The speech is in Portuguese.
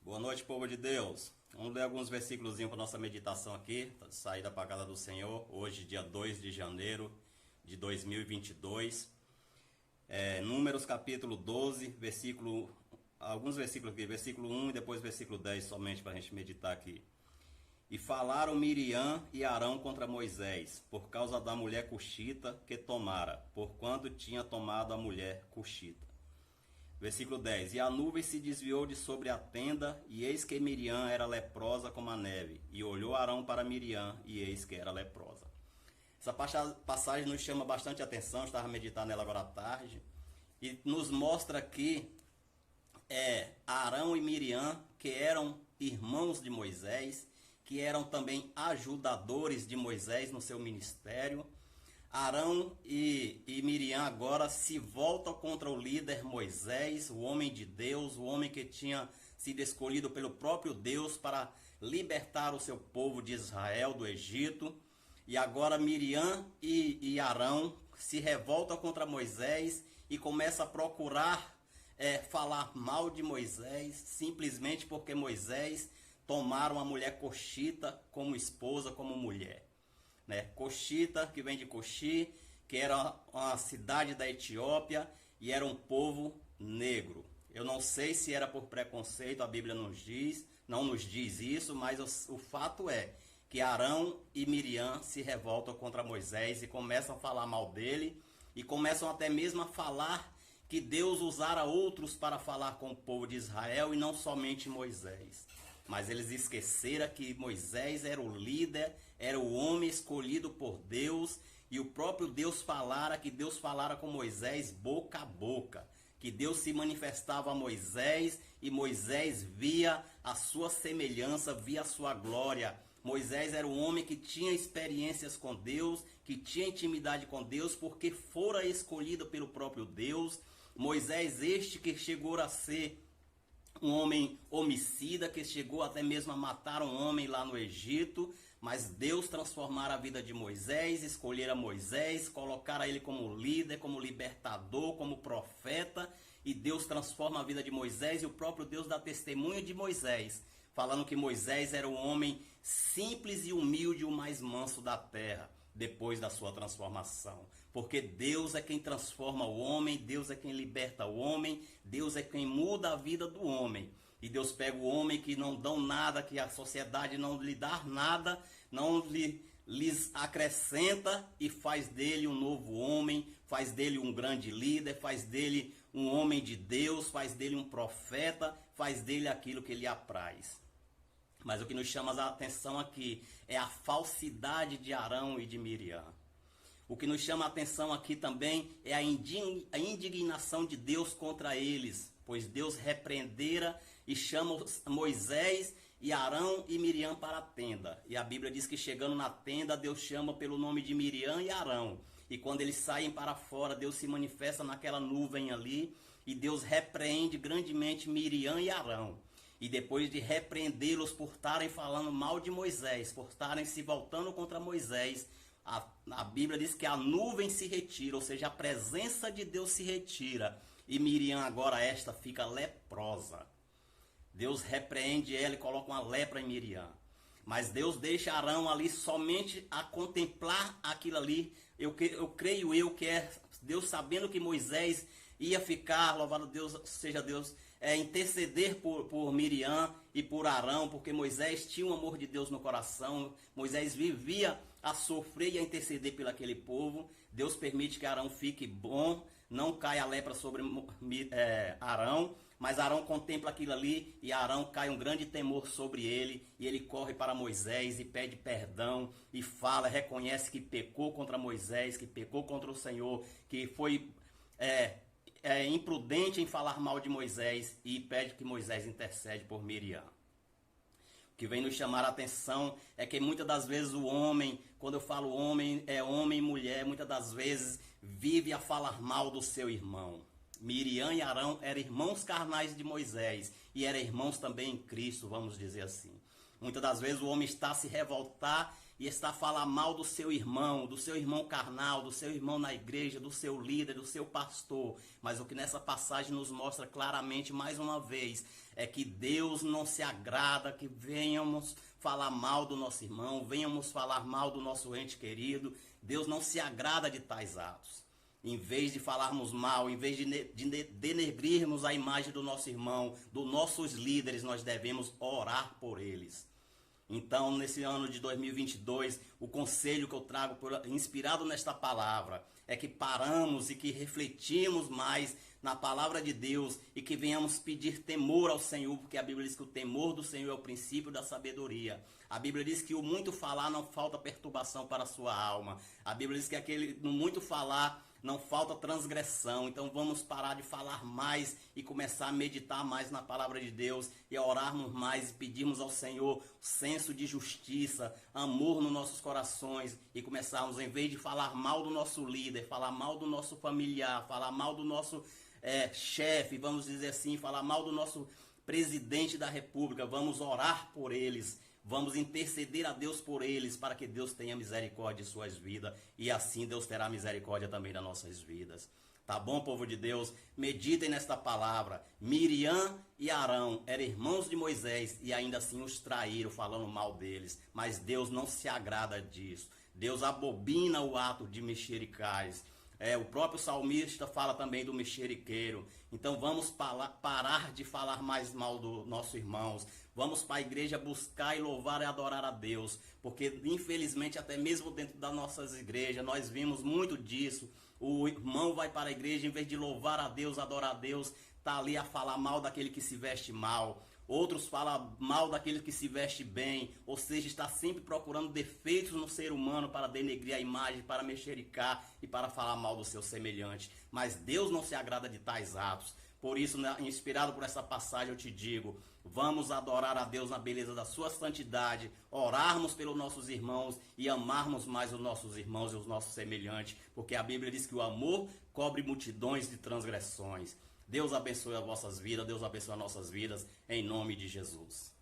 Boa noite, povo de Deus. Vamos ler alguns versículos para nossa meditação aqui, saída para a casa do Senhor, hoje dia 2 de janeiro de 2022. Números capítulo 12, alguns versículos aqui, versículo 1 e depois versículo 10 somente para a gente meditar aqui. E falaram Miriam e Arão contra Moisés, por causa da mulher cuxita que tomara, porquanto tinha tomado a mulher cuxita. Versículo 10. E a nuvem se desviou de sobre a tenda, e eis que Miriam era leprosa como a neve. E olhou Arão para Miriam, e eis que era leprosa. Essa passagem nos chama bastante atenção, estava meditando nela agora à tarde, e nos mostra que Arão e Miriam, que eram irmãos de Moisés, que eram também ajudadores de Moisés no seu ministério. Arão e Miriam agora se voltam contra o líder Moisés, o homem de Deus, o homem que tinha sido escolhido pelo próprio Deus para libertar o seu povo de Israel do Egito. E agora Miriam e Arão se revoltam contra Moisés e começam a procurar falar mal de Moisés, simplesmente porque Moisés tomaram a mulher coxita como esposa, como mulher. Coxita, que vem de Coxi, que era uma cidade da Etiópia e era um povo negro. Eu não sei se era por preconceito, a Bíblia não nos diz isso, mas o fato é que Arão e Miriam se revoltam contra Moisés e começam a falar mal dele e começam até mesmo a falar que Deus usara outros para falar com o povo de Israel e não somente Moisés. Mas eles esqueceram que Moisés era o líder, era o homem escolhido por Deus, e o próprio Deus falara que Deus falara com Moisés boca a boca, que Deus se manifestava a Moisés e Moisés via a sua semelhança, via a sua glória. Moisés era um homem que tinha experiências com Deus, que tinha intimidade com Deus, porque fora escolhido pelo próprio Deus. Moisés este que chegou a ser um homem homicida, que chegou até mesmo a matar um homem lá no Egito, mas Deus transformara a vida de Moisés, escolhera Moisés, colocara ele como líder, como libertador, como profeta, e Deus transforma a vida de Moisés, e o próprio Deus dá testemunho de Moisés, falando que Moisés era um homem simples e humilde, o mais manso da terra, depois da sua transformação. Porque Deus é quem transforma o homem, Deus é quem liberta o homem, Deus é quem muda a vida do homem. E Deus pega o homem que não dão nada, que a sociedade não lhe dá nada, não lhes acrescenta e faz dele um novo homem, faz dele um grande líder, faz dele um homem de Deus, faz dele um profeta, faz dele aquilo que lhe apraz. Mas o que nos chama a atenção aqui é a falsidade de Arão e de Miriam. O que nos chama a atenção aqui também é a indignação de Deus contra eles, pois Deus repreendera e chama Moisés e Arão e Miriam para a tenda. E a Bíblia diz que chegando na tenda, Deus chama pelo nome de Miriam e Arão. E quando eles saem para fora, Deus se manifesta naquela nuvem ali e Deus repreende grandemente Miriam e Arão. E depois de repreendê-los por estarem falando mal de Moisés, por estarem se voltando contra Moisés, a Bíblia diz que a nuvem se retira, ou seja, a presença de Deus se retira. E Miriam agora esta fica leprosa. Deus repreende ela e coloca uma lepra em Miriam. Mas Deus deixa Arão ali somente a contemplar aquilo ali. Eu creio que é Deus sabendo que Moisés ia ficar, louvado Deus, seja Deus, interceder por Miriam e por Arão, porque Moisés tinha um amor de Deus no coração. Moisés vivia a sofrer e a interceder pelo aquele povo. Deus permite que Arão fique bom, não caia a lepra sobre Arão, mas Arão contempla aquilo ali e Arão cai um grande temor sobre ele, e ele corre para Moisés e pede perdão e fala, reconhece que pecou contra Moisés, que pecou contra o Senhor, que foi imprudente em falar mal de Moisés, e pede que Moisés intercede por Miriam. O que vem nos chamar a atenção é que muitas das vezes o homem, quando eu falo homem, é homem e mulher, muitas das vezes vive a falar mal do seu irmão. Miriam e Arão eram irmãos carnais de Moisés e eram irmãos também em Cristo, vamos dizer assim. Muitas das vezes o homem está a se revoltar e está a falar mal do seu irmão carnal, do seu irmão na igreja, do seu líder, do seu pastor. Mas o que nessa passagem nos mostra claramente, mais uma vez, é que Deus não se agrada que venhamos falar mal do nosso irmão, venhamos falar mal do nosso ente querido. Deus não se agrada de tais atos. Em vez de falarmos mal, em vez de denegrirmos a imagem do nosso irmão, dos nossos líderes, nós devemos orar por eles. Então, nesse ano de 2022, o conselho que eu trago, inspirado nesta palavra, é que paramos e que refletimos mais na palavra de Deus e que venhamos pedir temor ao Senhor, porque a Bíblia diz que o temor do Senhor é o princípio da sabedoria. A Bíblia diz que o muito falar não falta perturbação para a sua alma. A Bíblia diz que no muito falar não falta transgressão. Então vamos parar de falar mais e começar a meditar mais na palavra de Deus e a orarmos mais e pedirmos ao Senhor senso de justiça, amor nos nossos corações e começarmos, em vez de falar mal do nosso líder, falar mal do nosso familiar, falar mal do nosso chefe, vamos dizer assim, falar mal do nosso presidente da república, vamos orar por eles. Vamos interceder a Deus por eles, para que Deus tenha misericórdia de suas vidas. E assim Deus terá misericórdia também das nossas vidas. Tá bom, povo de Deus? Meditem nesta palavra. Miriam e Arão eram irmãos de Moisés e ainda assim os traíram, falando mal deles. Mas Deus não se agrada disso. Deus abobina o ato de mexericais. O próprio salmista fala também do mexeriqueiro. Então vamos parar de falar mais mal dos nossos irmãos. Vamos para a igreja buscar e louvar e adorar a Deus. Porque infelizmente até mesmo dentro das nossas igrejas nós vimos muito disso. O irmão vai para a igreja, em vez de louvar a Deus, adorar a Deus, está ali a falar mal daquele que se veste mal. Outros falam mal daquele que se veste bem, ou seja, está sempre procurando defeitos no ser humano para denegrir a imagem, para mexericar e para falar mal do seu semelhante. Mas Deus não se agrada de tais atos. Por isso, inspirado por essa passagem, eu te digo, vamos adorar a Deus na beleza da sua santidade, orarmos pelos nossos irmãos e amarmos mais os nossos irmãos e os nossos semelhantes, porque a Bíblia diz que o amor cobre multidões de transgressões. Deus abençoe as vossas vidas, Deus abençoe as nossas vidas, em nome de Jesus.